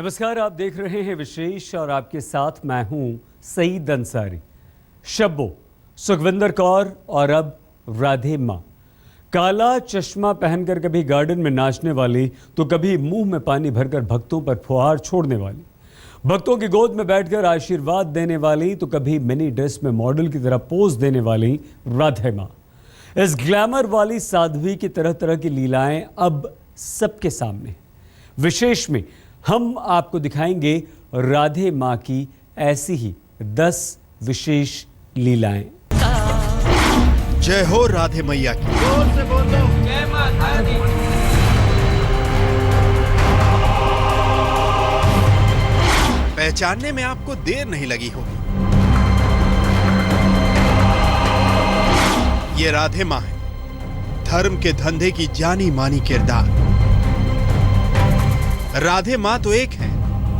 नमस्कार, आप देख रहे हैं विशेष और आपके साथ मैं हूं सईद अंसारी। शब्बो, सुखविंदर कौर और अब राधे मां। काला चश्मा पहनकर कभी गार्डन में नाचने वाली तो कभी मुंह में पानी भरकर भक्तों पर फुहार छोड़ने वाली, भक्तों की गोद में बैठकर आशीर्वाद देने वाली तो कभी मिनी ड्रेस में मॉडल की तरह पोज देने वाली राधे मां। इस ग्लैमर वाली साध्वी की तरह तरह की लीलाएं अब सबके सामने। विशेष में हम आपको दिखाएंगे राधे मां की ऐसी ही 10 विशेष लीलाएं। जय हो राधे मैया की। जोर से बोलो जय माता दी। पहचानने में आपको देर नहीं लगी होगी, ये राधे मां है, धर्म के धंधे की जानी मानी किरदार। राधे मां तो एक है,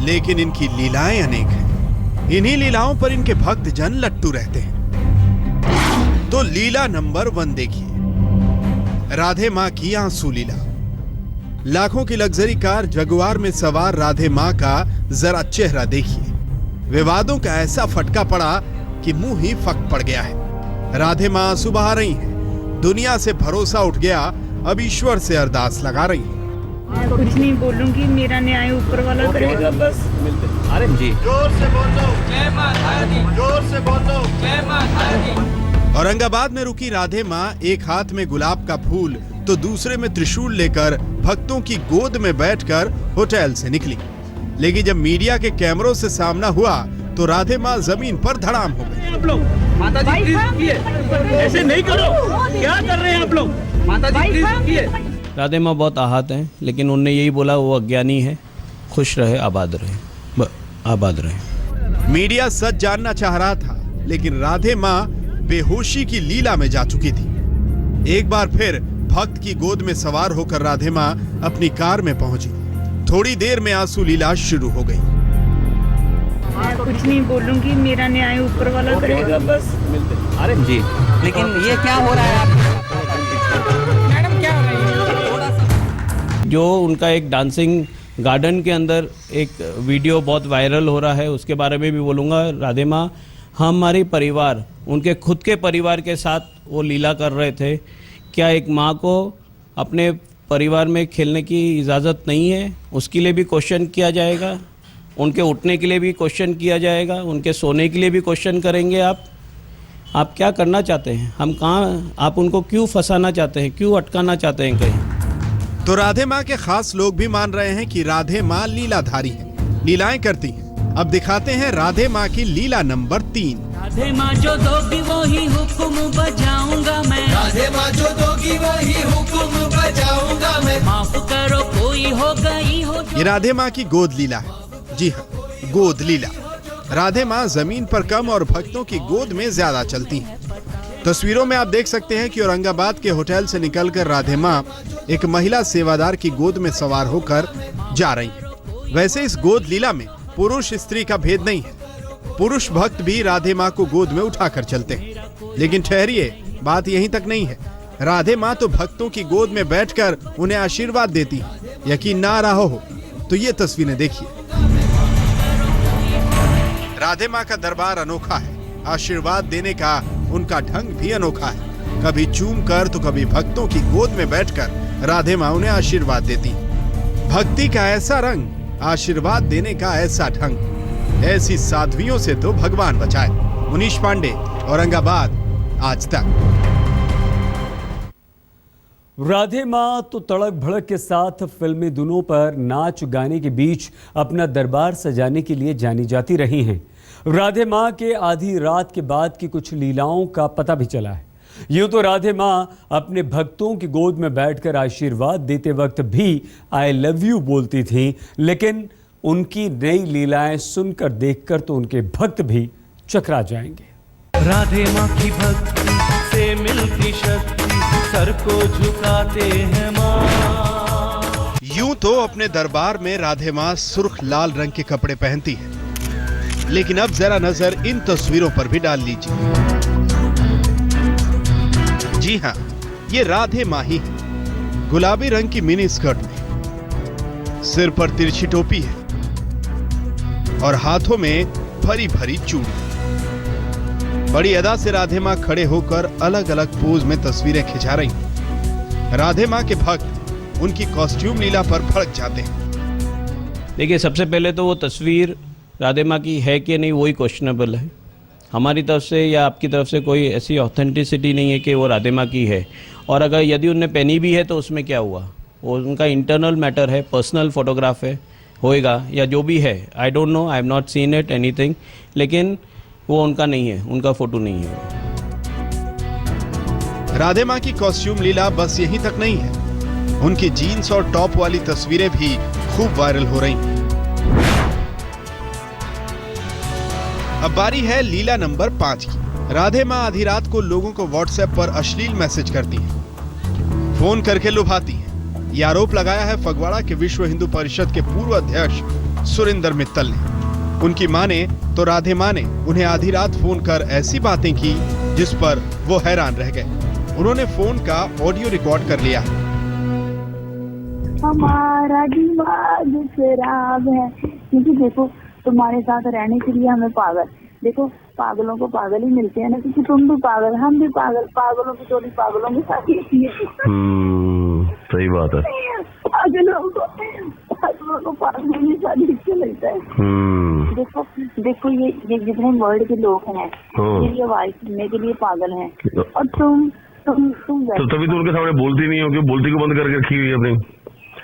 लेकिन इनकी लीलाएं अनेक हैं। इन्हीं लीलाओं पर इनके भक्त जन लट्टू रहते हैं। तो लीला नंबर 1 देखिए, राधे मां की आंसू लीला। लाखों की लग्जरी कार जगुआर में सवार राधे मां का जरा चेहरा देखिए। विवादों का ऐसा फटका पड़ा कि मुंह ही फक पड़ गया है। राधे मां आंसू बहा रही हैं। दुनिया से भरोसा उठ गया, अब ईश्वर से अरदास लगा रही हैं। मैं कुछ नहीं बोलूंगी, मेरा न्याय ऊपर वाला करेगा बस। अरे जी, जोर से बोलो जय माता दी। जोर से बोलो जय माता दी। औरंगाबाद में रुकी राधे मां एक हाथ में गुलाब का फूल तो दूसरे में त्रिशूल लेकर भक्तों की गोद में बैठकर होटल से निकली। लेकिन जब मीडिया के कैमरों से सामना हुआ तो राधे मां जमीन पर धड़ाम हो गई। आप लोग माता जी प्लीज रुकिए, ऐसे नहीं करो, क्या कर रहे हैं आप लोग? माता जी प्लीज रुकिए। राधे माँ बहुत आहत हैं, लेकिन उनने यही बोला वो अज्ञानी है, खुश रहे, आबाद रहे, आबाद रहे। मीडिया सच जानना चाह रहा था, लेकिन राधे मां बेहोशी की लीला में जा चुकी थी। एक बार फिर भक्त की गोद में सवार होकर राधे मां अपनी कार में पहुंची। थोड़ी देर में आंसू लीला शुरू हो गई। मैं कुछ नहीं बोलूंगी, मेरा न्याय ऊपर वाला करेगा बस। अरे जी, लेकिन ये क्या हो रहा है आप? मैडम क्या हो रहा है? जो उनका एक डांसिंग गार्डन के अंदर एक वीडियो बहुत वायरल हो रहा है, उसके बारे में भी बोलूँगा। राधे माँ हमारे परिवार, उनके खुद के परिवार के साथ वो लीला कर रहे थे। क्या एक माँ को अपने परिवार में खेलने की इजाज़त नहीं है? उसके लिए भी क्वेश्चन किया जाएगा, उनके उठने के लिए भी क्वेश्चन किया जाएगा, उनके सोने के लिए भी क्वेश्चन करेंगे। आप क्या करना चाहते हैं? हम कहाँ, आप उनको क्यों फंसाना चाहते हैं, क्यों अटकाना चाहते हैं कहीं? तो राधे मां के खास लोग भी मान रहे हैं कि राधे मां लीलाधारी हैं, लीलाएं करती हैं। अब दिखाते हैं राधे मां की लीला नंबर 3। राधे माँ जो दोगी वही हुक्म बजाऊंगा मैं। राधे माँ जो दोगी वही हुक्म बजाऊंगा मैं। माफ करो कोई हो गई हो। ये राधे मां की गोद लीला है। जी हाँ, गोद लीला। राधे मां जमीन पर कम और भक्तों की गोद में ज्यादा चलती हैं। तस्वीरों में आप देख सकते हैं कि औरंगाबाद के होटल से निकलकर राधे मां एक महिला सेवादार की गोद में सवार होकर जा रही है। वैसे इस गोद लीला में पुरुष स्त्री का भेद नहीं है। पुरुष भक्त भी राधे मां को गोद में उठाकर चलते हैं। लेकिन ठहरिए, बात यहीं तक नहीं है। राधे मां तो भक्तों की गोद में बैठकर उन्हें आशीर्वाद देती है। यकीन ना आ रहा हो तो ये तस्वीरें देखिए। राधे मां का दरबार अनोखा है। आशीर्वाद देने का उनका ढंग भी अनोखा है। कभी चूम कर तो कभी भक्तों की गोद में बैठकर राधे मां उन्हें आशीर्वाद देती। भक्ति का ऐसा रंग, आशीर्वाद देने का ऐसा ढंग, ऐसी साध्वियों से तो भगवान बचाए। मुनीश पांडे, औरंगाबाद, आज तक। राधे मां तो तड़क भड़क के साथ फिल्मी धुनों पर नाच गाने के बीच अपना दरबार सजाने के लिए जानी जाती रही हैं। राधे मां के आधी रात के बाद की कुछ लीलाओं का पता भी चला है। यूं तो राधे मां अपने भक्तों की गोद में बैठकर आशीर्वाद देते वक्त भी आई लव यू बोलती थीं, लेकिन उनकी नई लीलाएं सुनकर देखकर तो उनके भक्त भी चकरा जाएंगे। राधे माँ की भक्ति से मिलती शक्ति, सर को झुकाते हैं माँ। यूं तो अपने दरबार में राधे मां सुर्ख लाल रंग के कपड़े पहनती है, लेकिन अब जरा नजर इन तस्वीरों पर भी डाल लीजिए। जी हाँ, ये राधे मां ही है। गुलाबी रंग की मिनी स्कर्ट में, सिर पर तिरछी टोपी है, और हाथों में भरी भरी चूड़ी। बड़ी अदा से राधे मां खड़े होकर अलग अलग पोज में तस्वीरें खिंचा रही। राधे मां के भक्त उनकी कॉस्ट्यूम लीला पर भड़क जाते हैं। देखिए, सबसे पहले तो वो तस्वीर राधे माँ की है कि नहीं वही क्वेश्चनेबल है। हमारी तरफ से या आपकी तरफ से कोई ऐसी ऑथेंटिसिटी नहीं है कि वो राधे माँ की है। और अगर यदि उनने पहनी भी है तो उसमें क्या हुआ, वो उनका इंटरनल मैटर है, पर्सनल फोटोग्राफ है, होएगा या जो भी है, I don't know, I have not seen it anything, लेकिन वो उनका नहीं है, उनका फोटो नहीं है। राधे मां की कॉस्ट्यूम लीला बस यहीं तक नहीं है, उनकी जीन्स और टॉप वाली तस्वीरें भी खूब वायरल हो रही। अब बारी है लीला नंबर 5 की। राधे मां आधी रात को लोगों को व्हाट्सएप पर अश्लील मैसेज करती हैं, फोन करके लुभाती हैं। यह आरोप लगाया है फगवाड़ा के विश्व हिंदू परिषद के पूर्व अध्यक्ष सुरेंद्र मित्तल ने। उनकी माने तो राधे मां ने उन्हें आधी रात फोन कर ऐसी बातें की जिस पर वो हैरान रह गए। उन्होंने फोन का ऑडियो रिकॉर्ड कर लिया। हमारा दिमाग खराब है, क्योंकि देखो तुम्हारे साथ रहने के लिए हमें पागल, देखो पागलों को पागल ही मिलते हैं ना, क्योंकि तुम भी पागल, हम भी पागल, पागलों की टोली पागलों के साथ ही है। सही बात है। पागलों को पागलों के साथ ही लगता है। देखो ये जितने वर्ल्ड के लोग हैं ये आवाज सुनने के लिए पागल हैं, और तुम तो तभी तो उनके सामने बोलती नहीं हो, क्यों बोलती को बंद करके रखी हुई है अपनी।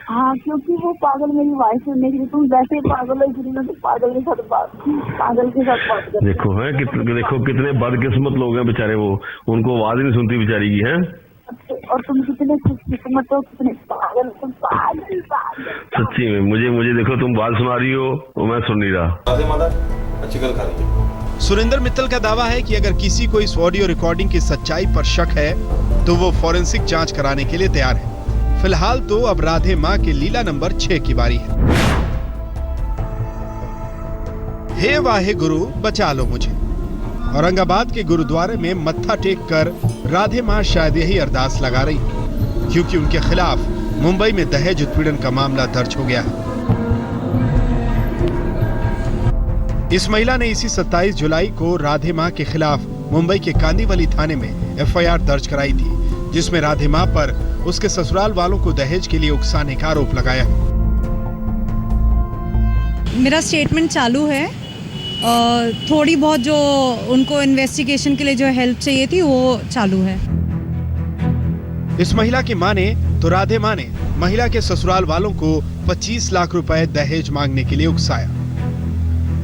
हाँ, क्योंकि वो पागल मेरी वॉइस सुनने के लिए, तुम वैसे ही पागल हो, इसलिए तो पागल के साथ बात कर। देखो है देखो कितने बदकिस्मत लोग हैं बेचारे, वो उनको आवाज नहीं सुनती बेचारी की है। और तुम कितने खुशकिस्मत हो, कितने पागल, तुम पागल। सच्ची में मुझे देखो, तुम बात सुना रही हो और मैं सुन नहीं रहा। अच्छी गल खा रही है। सुरेंद्र मित्तल का दावा है कि अगर किसी को इस ऑडियो रिकॉर्डिंग की सच्चाई पर शक है तो वो फॉरेंसिक जांच कराने के लिए तैयार है। फिलहाल तो अब राधे मां के लीला नंबर 6 की बारी है। हे वाहे गुरु बचा लो मुझे। औरंगाबाद के गुरुद्वारे में मत्था टेक कर राधे मां शायद यही अरदास लगा रही, क्योंकि उनके खिलाफ मुंबई में दहेज उत्पीड़न का मामला दर्ज हो गया है। इस महिला ने इसी 27 जुलाई को राधे मां के खिलाफ मुंबई के कांदीवली थाने में एफआईआर दर्ज कराई थी, जिसमें राधे मां पर उसके ससुराल वालों को दहेज के लिए उकसाने का आरोप लगाया। मेरा स्टेटमेंट चालू है, थोड़ी बहुत जो उनको इन्वेस्टिगेशन के लिए जो हेल्प चाहिए थी वो चालू है। इस महिला की माने तो राधे मां ने महिला के ससुराल वालों को 25 लाख रुपए दहेज मांगने के लिए उकसाया।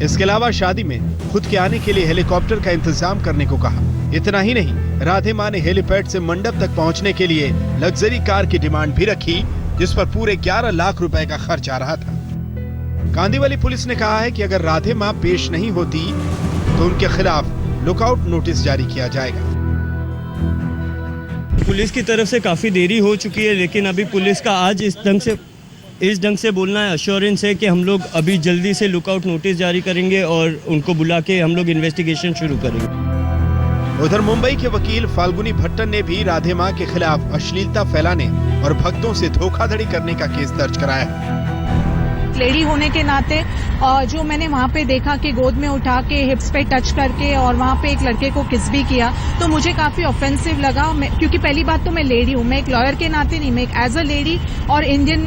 इसके अलावा शादी में खुद के आने के लिए हेलीकॉप्टर का इंतजाम करने को कहा। इतना ही नहीं, राधे मां ने हेलीपैड से मंडप तक पहुंचने के लिए लग्जरी कार की डिमांड भी रखी, जिस पर पूरे 11 लाख रुपए का खर्च आ रहा था। कांदीवली पुलिस ने कहा है कि अगर राधे मां पेश नहीं होती तो उनके खिलाफ लुकआउट नोटिस जारी किया जाएगा। पुलिस की तरफ से काफ़ी देरी हो चुकी है, लेकिन अभी पुलिस का आज इस ढंग से बोलना है, अश्योरेंस है कि हम लोग अभी जल्दी से लुकआउट नोटिस जारी करेंगे और उनको बुला के हम लोग इन्वेस्टिगेशन शुरू करेंगे। उधर मुंबई के वकील फाल्गुनी भट्टन ने भी राधे मां के खिलाफ अश्लीलता फैलाने और भक्तों से धोखाधड़ी करने का केस दर्ज कराया है। लेडी होने के नाते जो मैंने वहाँ पे देखा कि गोद में उठा के हिप्स पे टच करके और वहाँ पे एक लड़के को किस भी किया, तो मुझे काफी ऑफेंसिव लगा, क्योंकि पहली बात तो मैं लेडी हूँ, मैं एक लॉयर के नाते नहीं, मैं एक एज अ लेडी और इंडियन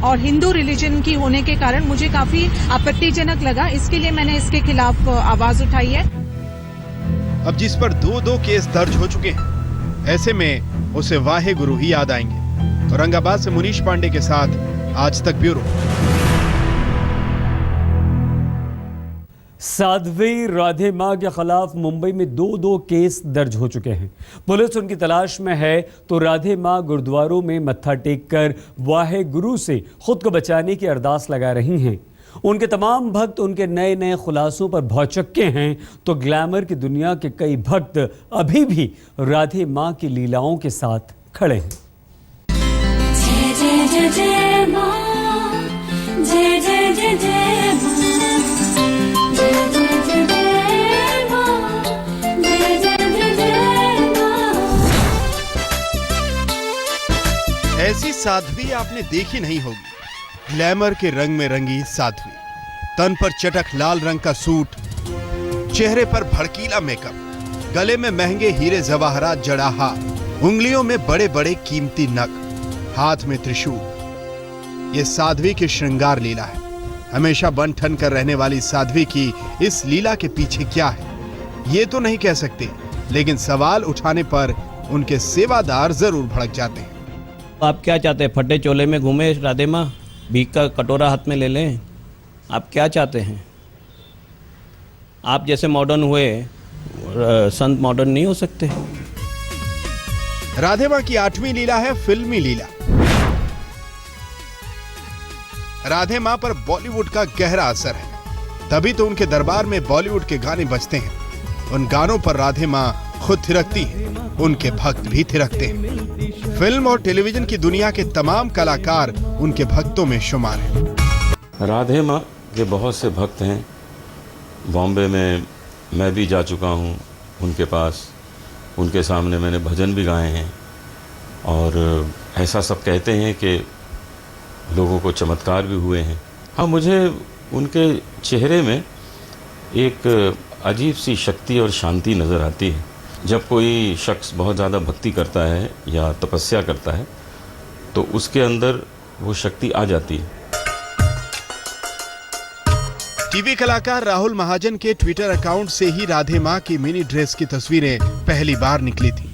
और हिंदू रिलीजन की होने के कारण मुझे काफी आपत्तिजनक लगा। इसके लिए मैंने इसके खिलाफ आवाज उठाई है। अब जिस पर 2 केस दर्ज हो चुके हैं, ऐसे में उसे वाहे गुरु ही याद आएंगे। औरंगाबाद से मुनीश पांडे के साथ आज तक ब्यूरो। साध्वी राधे मां के खिलाफ मुंबई में 2 केस दर्ज हो चुके हैं। पुलिस उनकी तलाश में है तो राधे मां गुरुद्वारों में मत्था टेक कर वाहे गुरु से खुद को बचाने की अरदास लगा रही हैं। उनके तमाम भक्त उनके नए नए खुलासों पर भौचक्के हैं, तो ग्लैमर की दुनिया के कई भक्त अभी भी राधे मां की लीलाओं के साथ खड़े हैं। जय जय जय जय मां, जय जय जय जय मां, जय जय जय जय मां, जय जय जय जय मां। ऐसी साध्वी आपने देखी नहीं होगी, ग्लैमर के रंग में रंगी साध्वी। तन पर चटक लाल रंग का सूट, चेहरे पर भड़कीला मेकअप, गले में महंगे हीरे जवाहरात जड़ा हार, उंगलियों में बड़े बड़े कीमती नग, हाथ में त्रिशूल। ये साध्वी की श्रृंगार लीला है। हमेशा बन ठन कर रहने वाली साध्वी की इस लीला के पीछे क्या है, ये तो नहीं कह सकते, लेकिन सवाल उठाने पर उनके सेवादार जरूर भड़क जाते हैं। आप क्या चाहते हैं? फटे चोले में घूमे राधे माँ, भीख का कटोरा हाथ में ले लें? आप क्या चाहते हैं? आप जैसे मॉडर्न हुए, संत मॉडर्न नहीं हो सकते। राधे माँ की 8वीं लीला है फिल्मी लीला। राधे माँ पर बॉलीवुड का गहरा असर है, तभी तो उनके दरबार में बॉलीवुड के गाने बजते हैं। उन गानों पर राधे माँ खुद थिरकती हैं, उनके भक्त भी थिरकते हैं। फिल्म और टेलीविजन की दुनिया के तमाम कलाकार उनके भक्तों में शुमार हैं। राधे माँ के बहुत से भक्त हैं। बॉम्बे में मैं भी जा चुका हूँ उनके पास, उनके सामने मैंने भजन भी गाए हैं, और ऐसा सब कहते हैं कि लोगों को चमत्कार भी हुए हैं। हाँ, मुझे उनके चेहरे में एक अजीब सी शक्ति और शांति नज़र आती है। जब कोई शख्स बहुत ज़्यादा भक्ति करता है या तपस्या करता है तो उसके अंदर वो शक्ति आ जाती है। टीवी कलाकार राहुल महाजन के ट्विटर अकाउंट से ही राधे माँ की मिनी ड्रेस की तस्वीरें पहली बार निकली थी।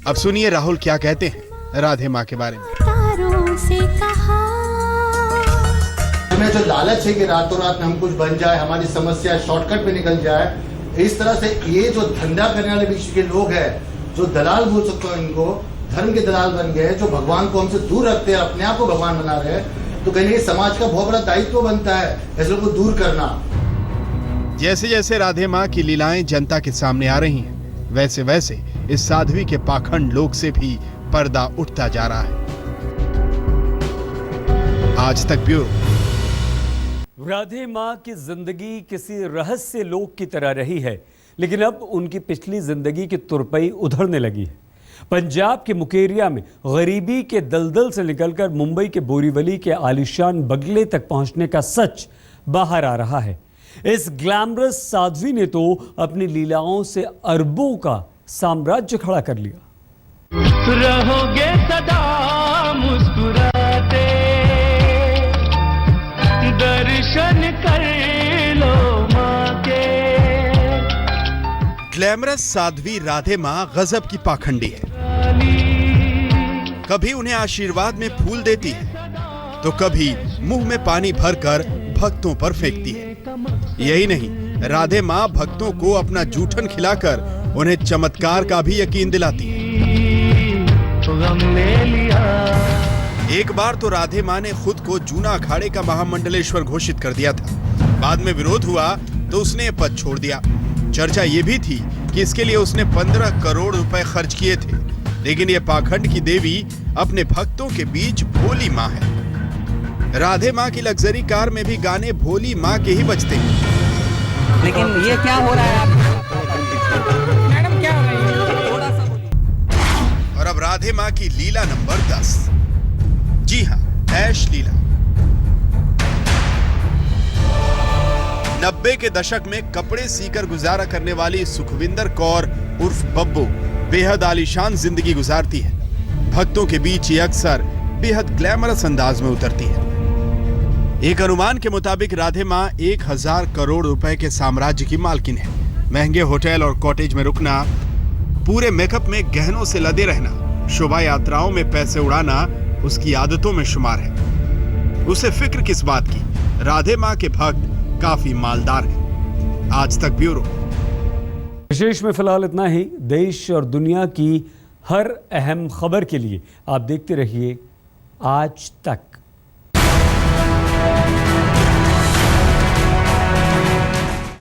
अब सुनिए राहुल क्या कहते हैं राधे माँ के बारे में। से कहा हमें जो लालच है कि रातों रात में हम कुछ बन जाए, हमारी समस्या शॉर्टकट पे निकल जाए, इस तरह से ये जो धंधा करने वाले बीच के लोग हैं, जो दलाल बोल सकते हो इनको, धर्म के दलाल बन गए, जो भगवान को हमसे दूर रखते हैं, अपने आप को भगवान बना रहे हैं, तो कहीं ना समाज का बहुत बड़ा दायित्व बनता है ऐसे लोगों को दूर करना। जैसे जैसे राधे माँ की लीलाएं जनता के सामने आ रही हैं, वैसे वैसे इस साध्वी के पाखंड लोक से भी पर्दा उठता जा रहा है। आज तक ब्यूरो। राधे माँ की जिंदगी किसी रहस्य लोक की तरह रही है, लेकिन अब उनकी पिछली जिंदगी की तुरपई उधड़ने लगी है। पंजाब के मुकेरिया में गरीबी के दलदल से निकलकर मुंबई के बोरीवली के आलीशान बंगले तक पहुंचने का सच बाहर आ रहा है। इस ग्लैमरस साध्वी ने तो अपनी लीलाओं से अरबों का साम्राज्य खड़ा कर लिया। रहोगे सदा मुस्कुराते, दर्शन कर लो माँ के। ग्लैमरस साध्वी राधे माँ गजब की पाखंडी है। कभी उन्हें आशीर्वाद में फूल देती है तो कभी मुंह में पानी भरकर भक्तों पर फेंकती है। यही नहीं, राधे माँ भक्तों को अपना जूठन खिलाकर उन्हें चमत्कार का भी यकीन दिलाती है। एक बार तो राधे माँ ने खुद को जूना अखाड़े का महामंडलेश्वर घोषित कर दिया था। बाद में विरोध हुआ तो उसने पद छोड़ दिया। चर्चा ये भी थी कि इसके लिए उसने 15 करोड़ रुपए खर्च किए थे। लेकिन ये पाखंड की देवी अपने भक्तों के बीच भोली माँ है। राधे माँ की लग्जरी कार में भी गाने भोली माँ के ही बजते हैं। लेकिन ये क्या हो रहा है आप मैडम, क्या हो रहा है? थोड़ा सा। और अब राधे माँ की लीला नंबर 10। जी हाँ, ऐश लीला। 90 के दशक में कपड़े सीकर गुजारा करने वाली सुखविंदर कौर उर्फ बब्बू बेहद आलीशान जिंदगी गुजारती है। भक्तों के बीच ये अक्सर बेहद ग्लैमरस अंदाज में उतरती है। एक अनुमान के मुताबिक राधे माँ 1000 करोड़ रुपए के साम्राज्य की मालकिन है। महंगे होटल और कॉटेज में रुकना, पूरे मेकअप में गहनों से लदे रहना, शोभा यात्राओं में पैसे उड़ाना उसकी आदतों में शुमार है। उसे फिक्र किस बात की, राधे माँ के भक्त काफी मालदार हैं। आज तक ब्यूरो। विशेष में फिलहाल इतना ही। देश और दुनिया की हर अहम खबर के लिए आप देखते रहिए आज तक।